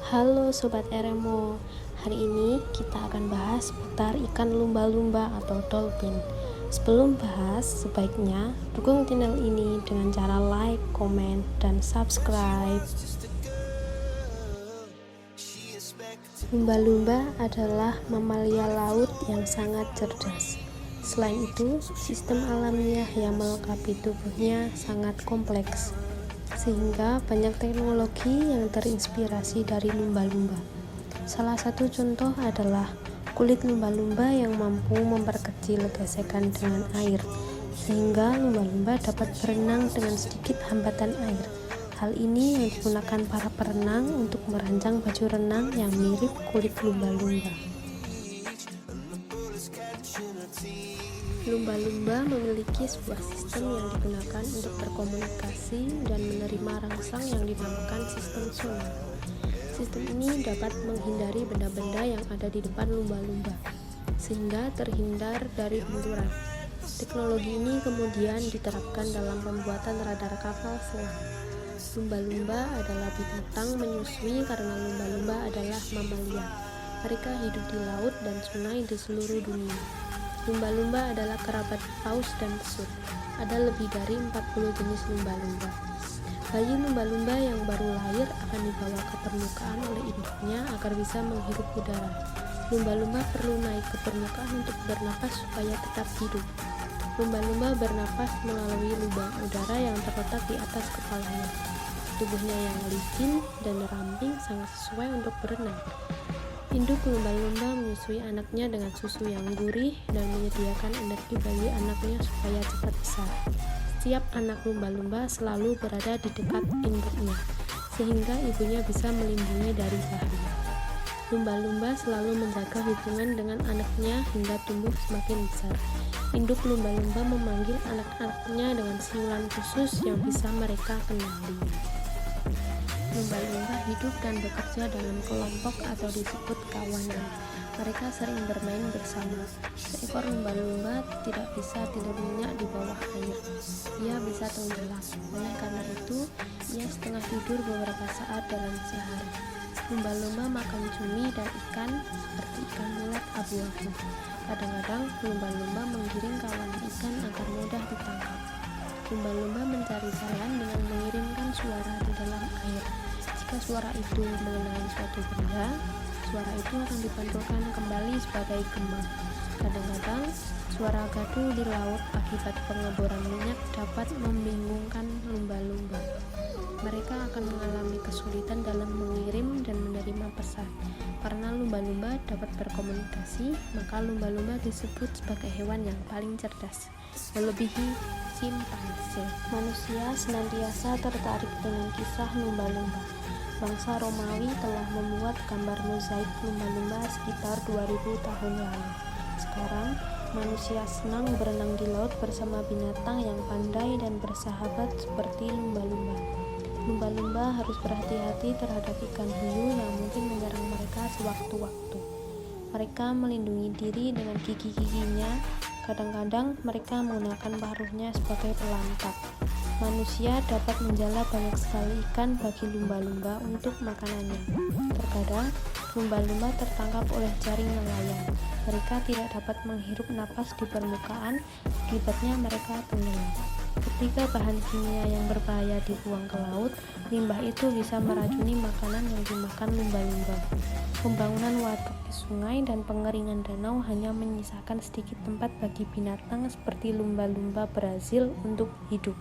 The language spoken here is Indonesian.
Halo Sobat Eremo, hari ini kita akan bahas seputar ikan lumba-lumba atau dolphin. Sebelum bahas, sebaiknya dukung channel ini dengan cara like, komen, dan subscribe. Lumba-lumba adalah mamalia laut yang sangat cerdas. Selain itu, sistem alamiah yang melengkapi tubuhnya sangat kompleks, sehingga banyak teknologi yang terinspirasi dari lumba-lumba. Salah satu contoh adalah kulit lumba-lumba yang mampu memperkecil gesekan dengan air, sehingga lumba-lumba dapat berenang dengan sedikit hambatan air. Hal ini yang digunakan para perenang untuk merancang baju renang yang mirip kulit lumba-lumba. Lumba-lumba memiliki sebuah sistem yang digunakan untuk berkomunikasi dan menerima rangsang yang dinamakan sistem sonar. Sistem ini dapat menghindari benda-benda yang ada di depan lumba-lumba, sehingga terhindar dari benturan. Teknologi ini kemudian diterapkan dalam pembuatan radar kapal selam. Lumba-lumba adalah binatang menyusui karena lumba-lumba adalah mamalia. Mereka hidup di laut dan sungai di seluruh dunia. Lumba-lumba adalah kerabat paus dan pesut. Ada lebih dari 40 jenis lumba-lumba. Bayi lumba-lumba yang baru lahir akan dibawa ke permukaan oleh induknya agar bisa menghirup udara. Lumba-lumba perlu naik ke permukaan untuk bernapas supaya tetap hidup. Lumba-lumba bernapas melalui lubang udara yang terletak di atas kepalanya. Tubuhnya yang licin dan ramping sangat sesuai untuk berenang. Induk lumba-lumba menyusui anaknya dengan susu yang gurih dan menyediakan energi bagi anaknya supaya cepat besar. Setiap anak lumba-lumba selalu berada di dekat induknya, sehingga ibunya bisa melindungi dari bahaya. Lumba-lumba selalu menjaga hubungan dengan anaknya hingga tumbuh semakin besar. Induk lumba-lumba memanggil anak-anaknya dengan siulan khusus yang bisa mereka kenali. Lumba-lumba hidup dan bekerja dalam kelompok atau disebut kawanan. Mereka sering bermain bersama. Seekor lumba-lumba tidak bisa tidur nyenyak di bawah air. Ia bisa tenggelam. Oleh karena itu, ia setengah tidur beberapa saat dalam sehari. Lumba-lumba makan cumi dan ikan seperti ikan mulet abu-abu. Kadang-kadang lumba-lumba menggiring kawanan ikan agar mudah ditangkap. Lumba-lumba mencari jalan dengan mengirimkan suara di dalam air. Jika suara itu mengenai suatu benda, suara itu akan dipantulkan kembali sebagai gema. Kadang-kadang, suara gaduh di laut akibat pengeboran minyak dapat membingungkan lumba-lumba. Mereka akan mengalami kesulitan dalam mengirim dan menerima pesan. Karena lumba-lumba dapat berkomunikasi, maka lumba-lumba disebut sebagai hewan yang paling cerdas, melebihi simpanse. Manusia senantiasa tertarik dengan kisah lumba-lumba. Bangsa Romawi telah membuat gambar mozaik lumba-lumba sekitar 2000 tahun lalu. Sekarang, manusia senang berenang di laut bersama binatang yang pandai dan bersahabat seperti lumba-lumba. Lumba-lumba harus berhati-hati terhadap ikan hiu yang mungkin menyerang mereka sewaktu-waktu. Mereka melindungi diri dengan gigi-giginya. Kadang-kadang mereka menggunakan paruhnya sebagai pelantap. Manusia dapat menjala banyak sekali ikan bagi lumba-lumba untuk makanannya. Terkadang, lumba-lumba tertangkap oleh jaring nelayan. Mereka tidak dapat menghirup napas di permukaan, akibatnya mereka tenggelam. Ketika bahan kimia yang berbahaya dibuang ke laut, limbah itu bisa meracuni makanan yang dimakan lumba-lumba. Pembangunan waduk di sungai dan pengeringan danau hanya menyisakan sedikit tempat bagi binatang seperti lumba-lumba Brazil untuk hidup.